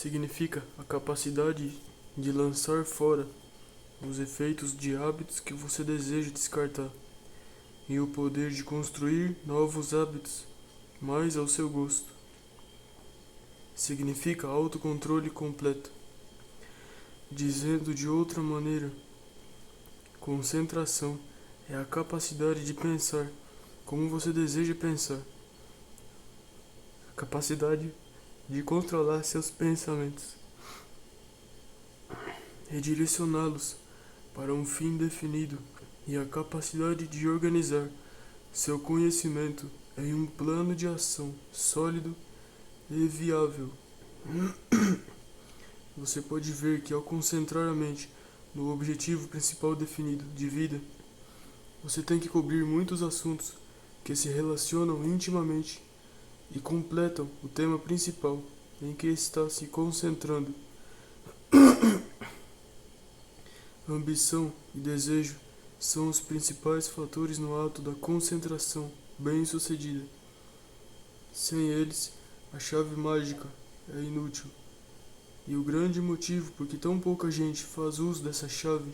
significa a capacidade de lançar fora os efeitos de hábitos que você deseja descartar e o poder de construir novos hábitos mais ao seu gosto. Significa autocontrole completo. Dizendo de outra maneira, concentração é a capacidade de pensar como você deseja pensar, a capacidade de controlar seus pensamentos e direcioná-los para um fim definido, e a capacidade de organizar seu conhecimento em um plano de ação sólido e viável. Você pode ver que ao concentrar a mente no objetivo principal definido de vida, você tem que cobrir muitos assuntos que se relacionam intimamente e completam o tema principal em que está se concentrando. Ambição e desejo são os principais fatores no ato da concentração bem-sucedida. Sem eles, a chave mágica é inútil. E o grande motivo por que tão pouca gente faz uso dessa chave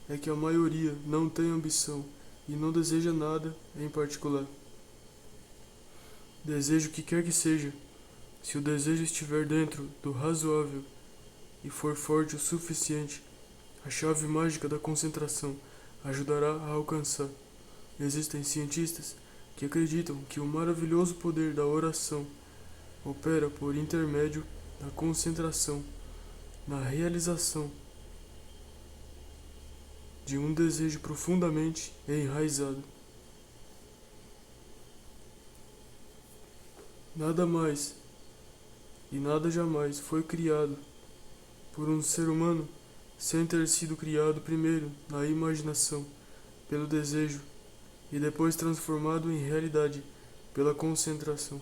é que a maioria não tem ambição e não deseja nada em particular. Deseja o que quer que seja. Se o desejo estiver dentro do razoável e for forte o suficiente, a chave mágica da concentração ajudará a alcançar. Existem cientistas que acreditam que o maravilhoso poder da oração opera por intermédio da concentração na realização de um desejo profundamente enraizado. Nada mais e nada jamais foi criado por um ser humano sem ter sido criado primeiro na imaginação, pelo desejo, e depois transformado em realidade pela concentração.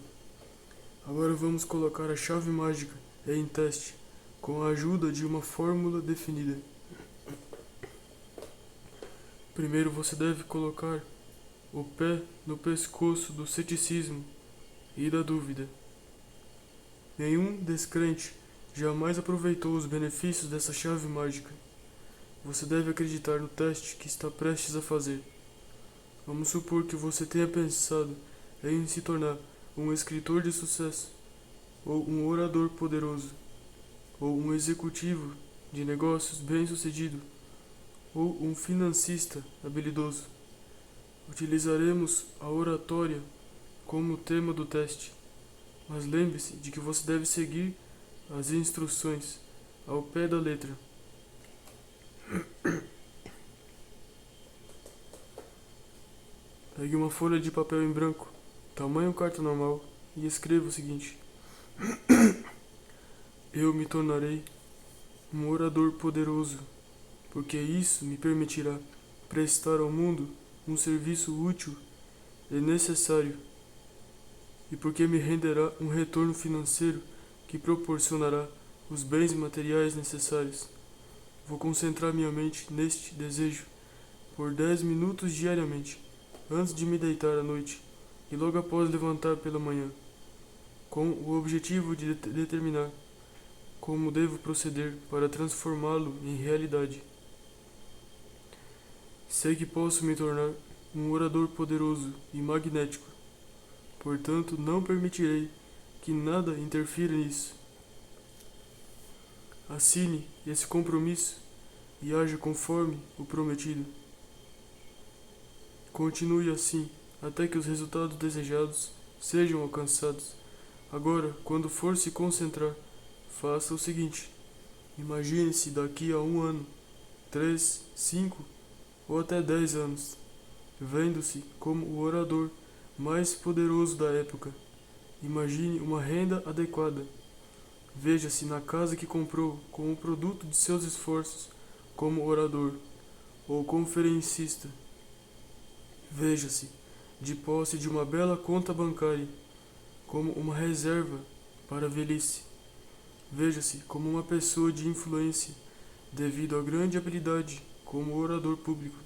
Agora vamos colocar a chave mágica em teste com a ajuda de uma fórmula definida. Primeiro você deve colocar o pé no pescoço do ceticismo e da dúvida. Nenhum descrente jamais aproveitou os benefícios dessa chave mágica. Você deve acreditar no teste que está prestes a fazer. Vamos supor que você tenha pensado em se tornar um escritor de sucesso, ou um orador poderoso, ou um executivo de negócios bem-sucedido, ou um financista habilidoso. Utilizaremos a oratória como tema do teste, mas lembre-se de que você deve seguir as instruções ao pé da letra. Pegue uma folha de papel em branco, tamanho carta normal, e escreva o seguinte: Eu me tornarei um orador poderoso, porque isso me permitirá prestar ao mundo um serviço útil e necessário, e porque me renderá um retorno financeiro que proporcionará os bens materiais necessários. Vou concentrar minha mente neste desejo por 10 minutos diariamente, antes de me deitar à noite e logo após levantar pela manhã, com o objetivo de determinar como devo proceder para transformá-lo em realidade. Sei que posso me tornar um orador poderoso e magnético, portanto não permitirei que nada interfira nisso. Assine esse compromisso e haja conforme o prometido. Continue assim até que os resultados desejados sejam alcançados. Agora, quando for se concentrar, faça o seguinte: imagine-se daqui a 1 ano, 3, 5 ou até 10 anos, vendo-se como o orador mais poderoso da época. Imagine uma renda adequada. Veja-se na casa que comprou com o produto de seus esforços como orador ou conferencista. Veja-se de posse de uma bela conta bancária como uma reserva para a velhice. Veja-se como uma pessoa de influência devido à grande habilidade como orador público.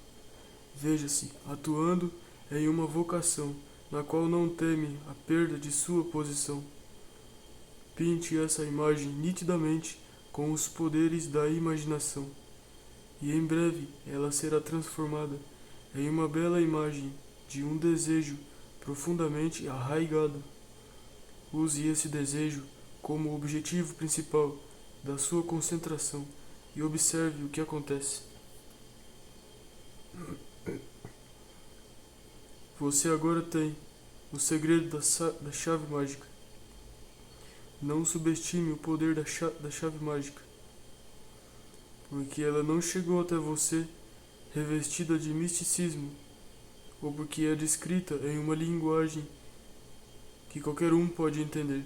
Veja-se atuando em uma vocação na qual não teme a perda de sua posição. Pinte essa imagem nitidamente com os poderes da imaginação, e em breve ela será transformada em uma bela imagem de um desejo profundamente arraigado. Use esse desejo como objetivo principal da sua concentração e observe o que acontece. Você agora tem o segredo da chave mágica. Não subestime o poder da chave mágica, porque ela não chegou até você revestida de misticismo, ou porque é descrita em uma linguagem que qualquer um pode entender.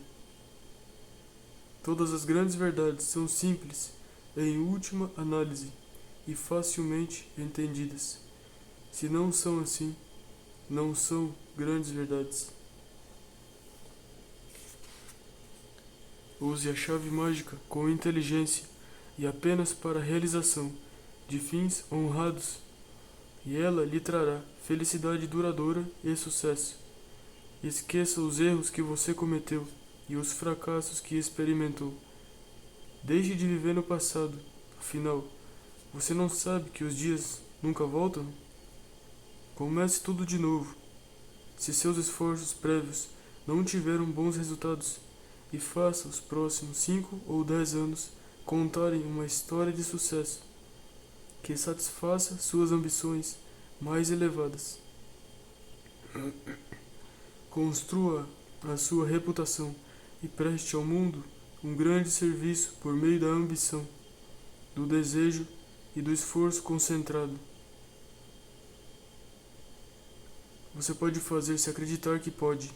Todas as grandes verdades são simples, em última análise, e facilmente entendidas. Se não são assim, não são grandes verdades. Use a chave mágica com inteligência e apenas para a realização de fins honrados, e ela lhe trará felicidade duradoura e sucesso. Esqueça os erros que você cometeu e os fracassos que experimentou. Deixe de viver no passado. Afinal, você não sabe que os dias nunca voltam? Comece tudo de novo. Se seus esforços prévios não tiveram bons resultados, e faça os próximos 5 ou 10 anos contarem uma história de sucesso que satisfaça suas ambições mais elevadas. Construa a sua reputação e preste ao mundo um grande serviço por meio da ambição, do desejo e do esforço concentrado. Você pode fazer-se acreditar que pode.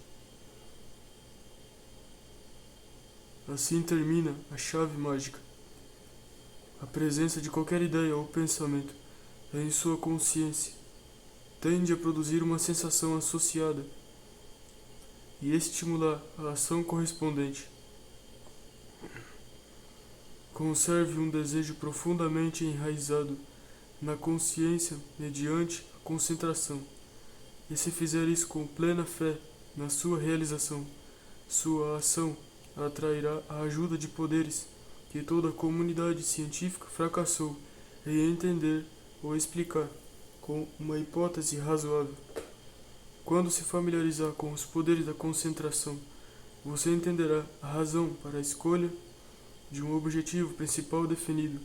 Assim termina a chave mágica. A presença de qualquer ideia ou pensamento em sua consciência tende a produzir uma sensação associada e estimular a ação correspondente. Conserve um desejo profundamente enraizado na consciência mediante a concentração, e se fizer isso com plena fé na sua realização, sua ação atrairá a ajuda de poderes que toda a comunidade científica fracassou em entender ou explicar com uma hipótese razoável. Quando se familiarizar com os poderes da concentração, você entenderá a razão para a escolha de um objetivo principal definido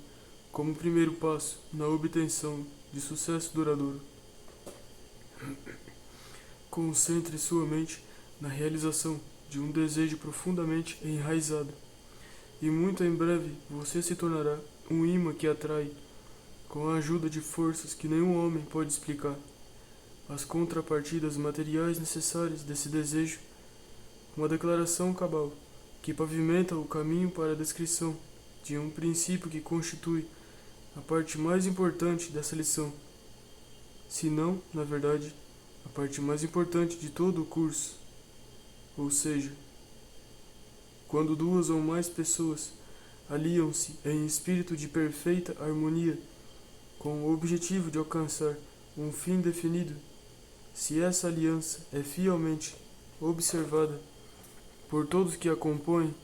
como primeiro passo na obtenção de sucesso duradouro. Concentre sua mente na realização de um desejo profundamente enraizado, e muito em breve você se tornará um imã que atrai, com a ajuda de forças que nenhum homem pode explicar, as contrapartidas materiais necessárias desse desejo, uma declaração cabal que pavimenta o caminho para a descrição de um princípio que constitui a parte mais importante dessa lição, se não, na verdade, a parte mais importante de todo o curso. Ou seja, quando duas ou mais pessoas aliam-se em espírito de perfeita harmonia com o objetivo de alcançar um fim definido, se essa aliança é fielmente observada por todos que a compõem,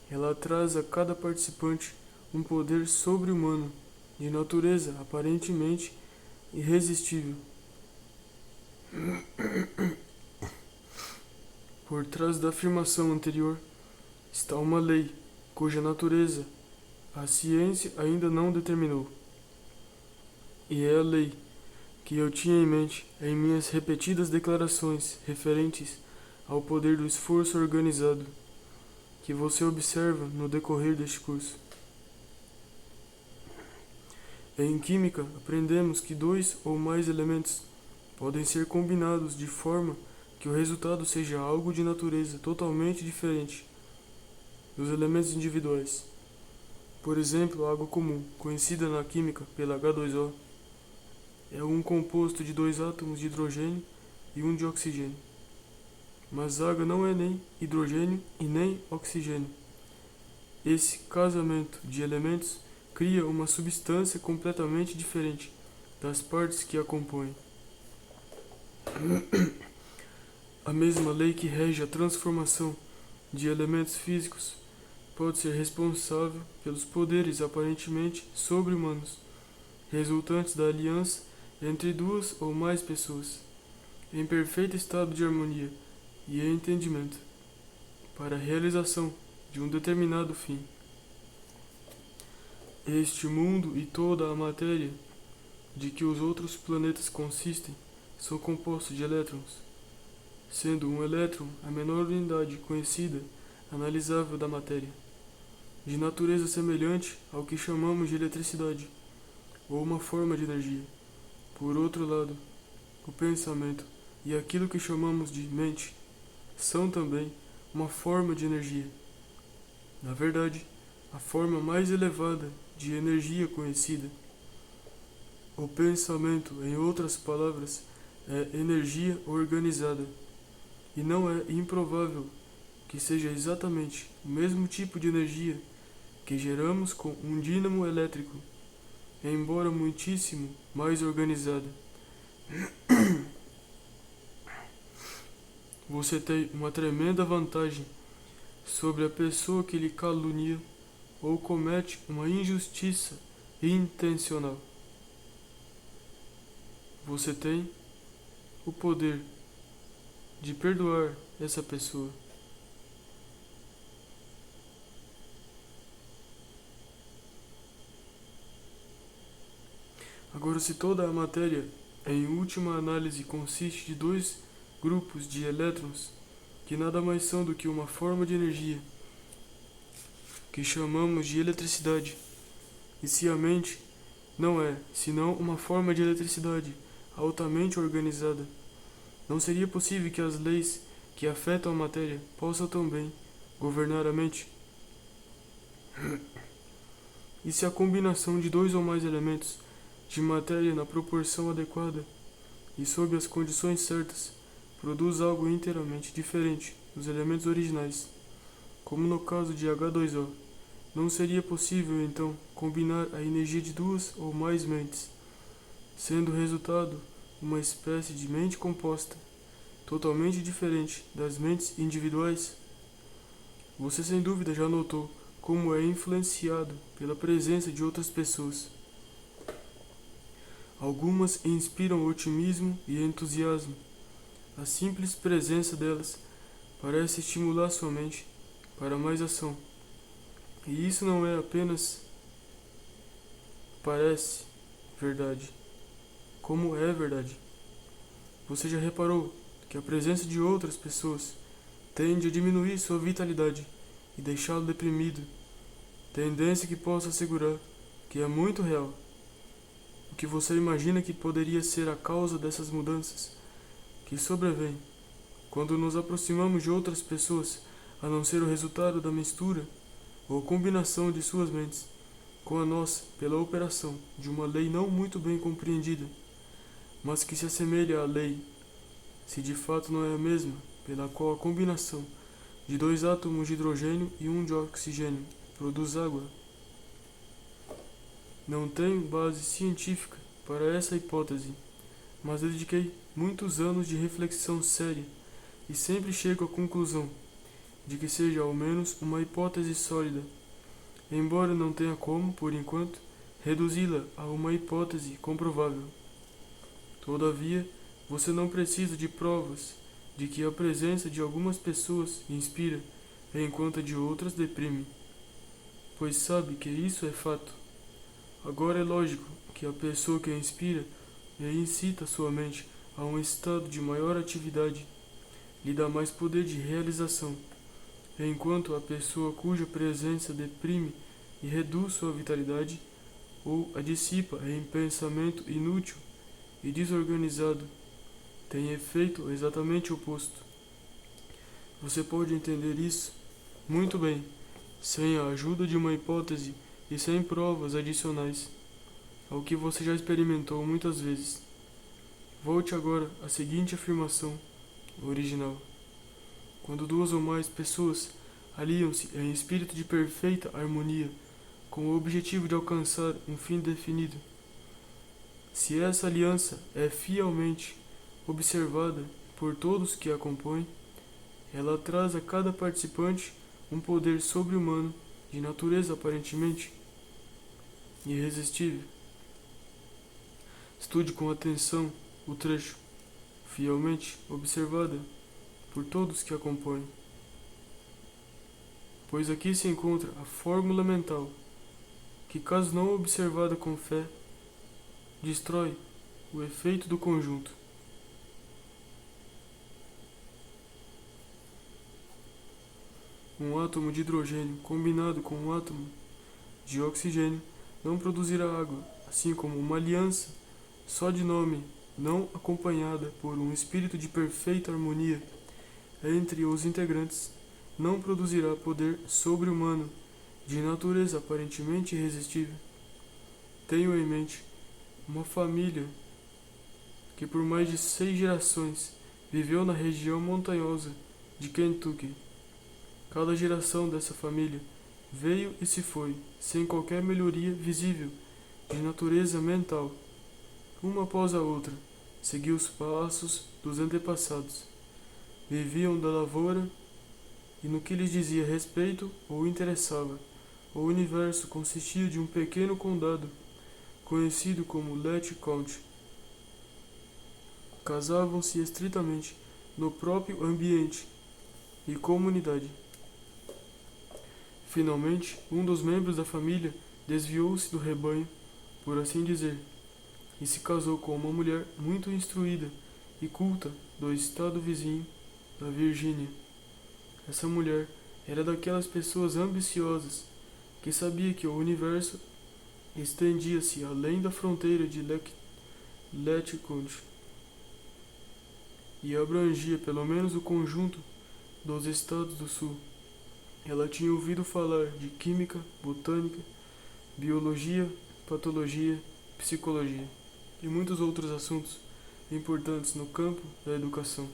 ela traz a cada participante um poder sobre-humano de natureza aparentemente irresistível. Por trás da afirmação anterior está uma lei cuja natureza a ciência ainda não determinou. E é a lei que eu tinha em mente em minhas repetidas declarações referentes ao poder do esforço organizado, que você observa no decorrer deste curso. Em química, aprendemos que 2 ou mais elementos podem ser combinados de forma que o resultado seja algo de natureza totalmente diferente dos elementos individuais. Por exemplo, a água comum, conhecida na química pela H2O, é um composto de 2 átomos de hidrogênio e 1 de oxigênio. Mas água não é nem hidrogênio e nem oxigênio. Esse casamento de elementos cria uma substância completamente diferente das partes que a compõem. A mesma lei que rege a transformação de elementos físicos pode ser responsável pelos poderes aparentemente sobre-humanos, resultantes da aliança entre duas ou mais pessoas, em perfeito estado de harmonia e entendimento, para a realização de um determinado fim. Este mundo e toda a matéria de que os outros planetas consistem são compostos de elétrons, sendo um elétron a menor unidade conhecida, analisável da matéria, de natureza semelhante ao que chamamos de eletricidade, ou uma forma de energia. Por outro lado, o pensamento e aquilo que chamamos de mente são também uma forma de energia. Na verdade, a forma mais elevada de energia conhecida. O pensamento, em outras palavras, é energia organizada, e não é improvável que seja exatamente o mesmo tipo de energia que geramos com um dínamo elétrico, embora muitíssimo mais organizada. Você tem uma tremenda vantagem sobre a pessoa que lhe calunia ou comete uma injustiça intencional. Você tem o poder de perdoar essa pessoa. Agora, se toda a matéria, em última análise, consiste de dois grupos de elétrons, que nada mais são do que uma forma de energia, que chamamos de eletricidade, e se a mente não é senão uma forma de eletricidade altamente organizada, não seria possível que as leis que afetam a matéria possam também governar a mente? E se a combinação de dois ou mais elementos de matéria na proporção adequada e sob as condições certas produz algo inteiramente diferente dos elementos originais, como no caso de H2O, não seria possível então combinar a energia de duas ou mais mentes, sendo o resultado uma espécie de mente composta, totalmente diferente das mentes individuais? Você sem dúvida já notou como é influenciado pela presença de outras pessoas. Algumas inspiram otimismo e entusiasmo. A simples presença delas parece estimular sua mente para mais ação. E isso não é apenas parece verdade, como é verdade. Você já reparou que a presença de outras pessoas tende a diminuir sua vitalidade e deixá-lo deprimido, tendência que posso assegurar que é muito real. O que você imagina que poderia ser a causa dessas mudanças que sobrevêm quando nos aproximamos de outras pessoas, a não ser o resultado da mistura ou combinação de suas mentes com a nossa pela operação de uma lei não muito bem compreendida, mas que se assemelha à lei, se de fato não é a mesma, pela qual a combinação de dois átomos de hidrogênio e um de oxigênio produz água. Não tenho base científica para essa hipótese, mas dediquei muitos anos de reflexão séria e sempre chego à conclusão de que seja ao menos uma hipótese sólida, embora não tenha como, por enquanto, reduzi-la a uma hipótese comprovável. Todavia, você não precisa de provas de que a presença de algumas pessoas inspira, enquanto a de outras deprime, pois sabe que isso é fato. Agora é lógico que a pessoa que a inspira e incita sua mente a um estado de maior atividade lhe dá mais poder de realização, enquanto a pessoa cuja presença deprime e reduz sua vitalidade ou a dissipa em pensamento inútil e desorganizado tem efeito exatamente oposto. Você pode entender isso muito bem, sem a ajuda de uma hipótese e sem provas adicionais, ao que você já experimentou muitas vezes. Volte agora à seguinte afirmação original. Quando duas ou mais pessoas aliam-se em espírito de perfeita harmonia com o objetivo de alcançar um fim definido, se essa aliança é fielmente observada por todos que a compõem, Ela traz a cada participante um poder sobre-humano de natureza aparentemente irresistível. Estude com atenção o trecho, fielmente observada por todos que acompanham, pois aqui se encontra a fórmula mental que, caso não observada com fé, destrói o efeito do conjunto. Um átomo de hidrogênio combinado com um átomo de oxigênio não produzirá água, assim como uma aliança só de nome, não acompanhada por um espírito de perfeita harmonia entre os integrantes, não produzirá poder sobre-humano de natureza aparentemente irresistível. Tenho em mente uma família que por mais de 6 gerações viveu na região montanhosa de Kentucky. Cada geração dessa família veio e se foi, sem qualquer melhoria visível de natureza mental. Uma após a outra, seguiu os passos dos antepassados. Viviam da lavoura e no que lhes dizia respeito ou interessava. O universo consistia de um pequeno condado, conhecido como Lethe County. Casavam-se estritamente no próprio ambiente e comunidade. Finalmente, um dos membros da família desviou-se do rebanho, por assim dizer, e se casou com uma mulher muito instruída e culta do estado vizinho da Virgínia. Essa mulher era daquelas pessoas ambiciosas que sabia que o universo estendia-se além da fronteira de Lethe County e abrangia pelo menos o conjunto dos estados do sul. Ela tinha ouvido falar de química, botânica, biologia, patologia, psicologia e muitos outros assuntos importantes no campo da educação.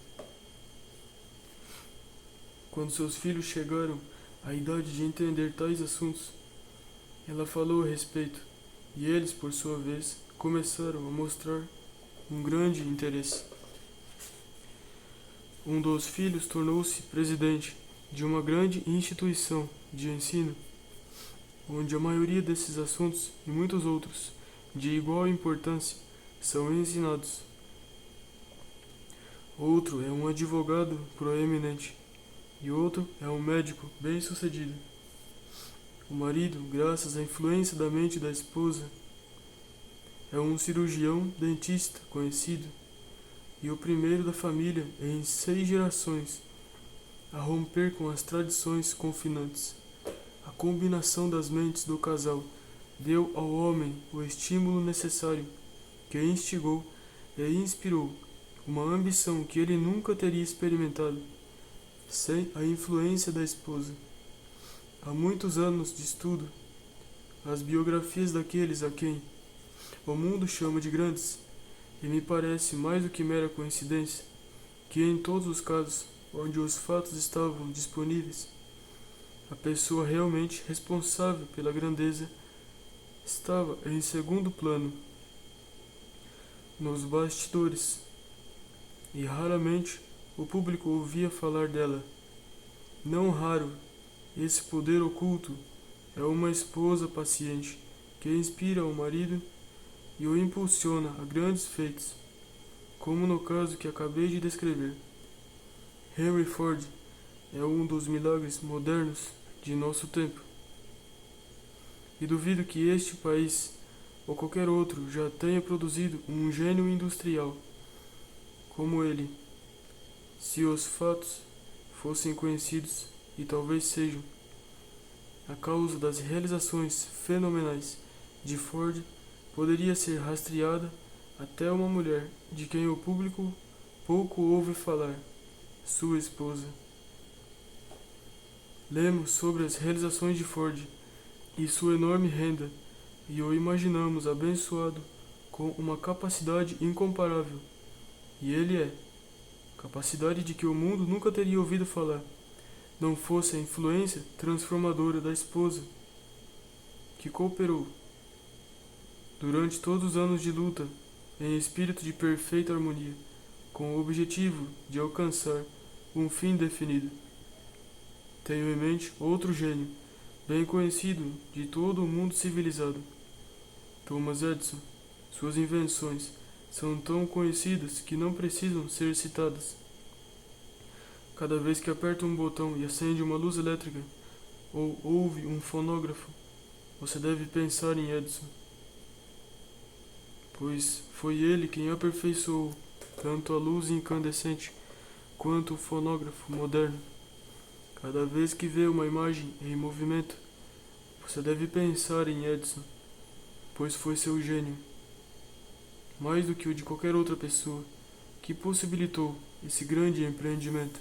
Quando seus filhos chegaram à idade de entender tais assuntos, ela falou a respeito, e eles, por sua vez, começaram a mostrar um grande interesse. Um dos filhos tornou-se presidente de uma grande instituição de ensino, onde a maioria desses assuntos e muitos outros de igual importância são ensinados. Outro é um advogado proeminente e outro é um médico bem-sucedido. O marido, graças à influência da mente da esposa, é um cirurgião dentista conhecido e o primeiro da família em 6 gerações a romper com as tradições confinantes. A combinação das mentes do casal deu ao homem o estímulo necessário que instigou e inspirou uma ambição que ele nunca teria experimentado sem a influência da esposa. Há muitos anos de estudo, as biografias daqueles a quem o mundo chama de grandes, e me parece mais do que mera coincidência que em todos os casos onde os fatos estavam disponíveis, a pessoa realmente responsável pela grandeza estava em segundo plano, nos bastidores, e raramente o público ouvia falar dela. Não raro, esse poder oculto é uma esposa paciente que inspira o marido e o impulsiona a grandes feitos, como no caso que acabei de descrever. Henry Ford é um dos milagres modernos de nosso tempo. E duvido que este país ou qualquer outro já tenha produzido um gênio industrial como ele, se os fatos fossem conhecidos, e talvez sejam. A causa das realizações fenomenais de Ford poderia ser rastreada até uma mulher de quem o público pouco ouve falar, sua esposa. Lemos sobre as realizações de Ford e sua enorme renda e o imaginamos abençoado com uma capacidade incomparável. E ele é. Capacidade de que o mundo nunca teria ouvido falar, não fosse a influência transformadora da esposa, que cooperou durante todos os anos de luta em espírito de perfeita harmonia, com o objetivo de alcançar um fim definido. Tenho em mente outro gênio, bem conhecido de todo o mundo civilizado. Thomas Edison. Suas invenções são tão conhecidas que não precisam ser citadas. Cada vez que aperta um botão e acende uma luz elétrica, ou ouve um fonógrafo, você deve pensar em Edison, pois foi ele quem aperfeiçoou tanto a luz incandescente quanto o fonógrafo moderno. Cada vez que vê uma imagem em movimento, você deve pensar em Edison, pois foi seu gênio, mais do que o de qualquer outra pessoa, que possibilitou esse grande empreendimento.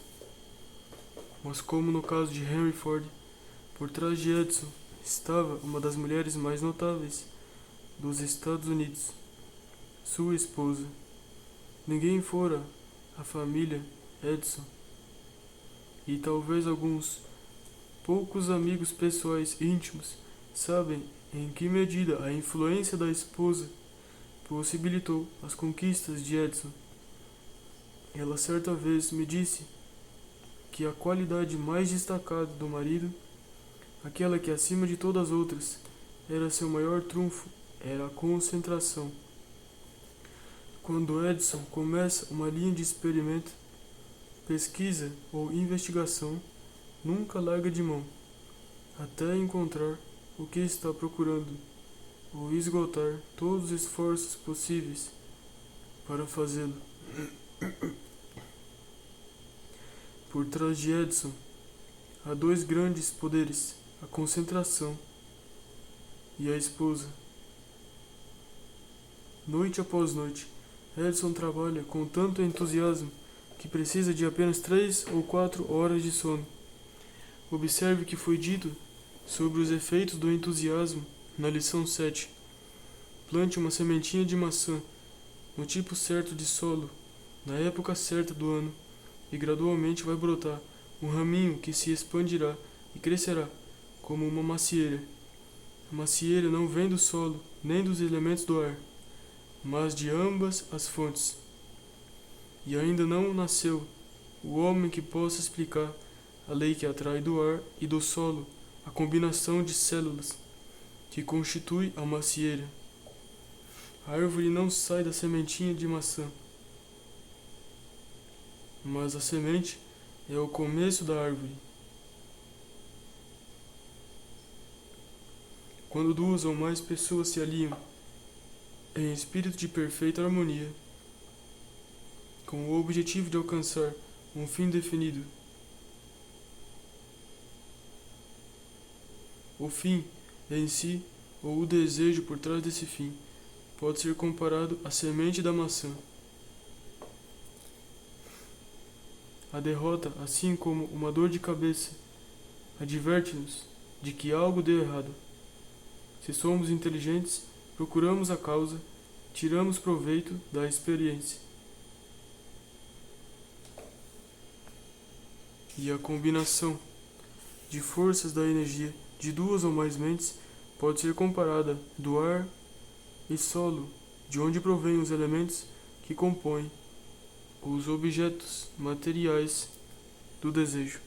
Mas como no caso de Henry Ford, por trás de Edison estava uma das mulheres mais notáveis dos Estados Unidos, sua esposa. Ninguém fora a família Edison, e talvez alguns poucos amigos pessoais íntimos sabem em que medida a influência da esposa possibilitou as conquistas de Edison. Ela certa vez me disse que a qualidade mais destacada do marido, aquela que acima de todas as outras era seu maior trunfo, era a concentração. Quando Edison começa uma linha de experimento, pesquisa ou investigação, nunca larga de mão, até encontrar o que está procurando, ou esgotar todos os esforços possíveis para fazê-lo. Por trás de Edison, há dois grandes poderes, a concentração e a esposa. Noite após noite, Edison trabalha com tanto entusiasmo que precisa de apenas 3 ou 4 horas de sono. Observe o que foi dito sobre os efeitos do entusiasmo na lição 7. Plante uma sementinha de maçã no tipo certo de solo, na época certa do ano, e gradualmente vai brotar um raminho que se expandirá e crescerá como uma macieira. A macieira não vem do solo, nem dos elementos do ar, mas de ambas as fontes. E ainda não nasceu o homem que possa explicar a lei que atrai do ar e do solo a combinação de células que constitui a macieira. A árvore não sai da sementinha de maçã, mas a semente é o começo da árvore. Quando duas ou mais pessoas se alinham em espírito de perfeita harmonia, com o objetivo de alcançar um fim definido, o fim em si, ou o desejo por trás desse fim, pode ser comparado à semente da maçã. A derrota, assim como uma dor de cabeça, adverte-nos de que algo deu errado. Se somos inteligentes, procuramos a causa, tiramos proveito da experiência. E a combinação de forças da energia de duas ou mais mentes pode ser comparada do ar e solo, de onde provêm os elementos que compõem os objetos materiais do desejo.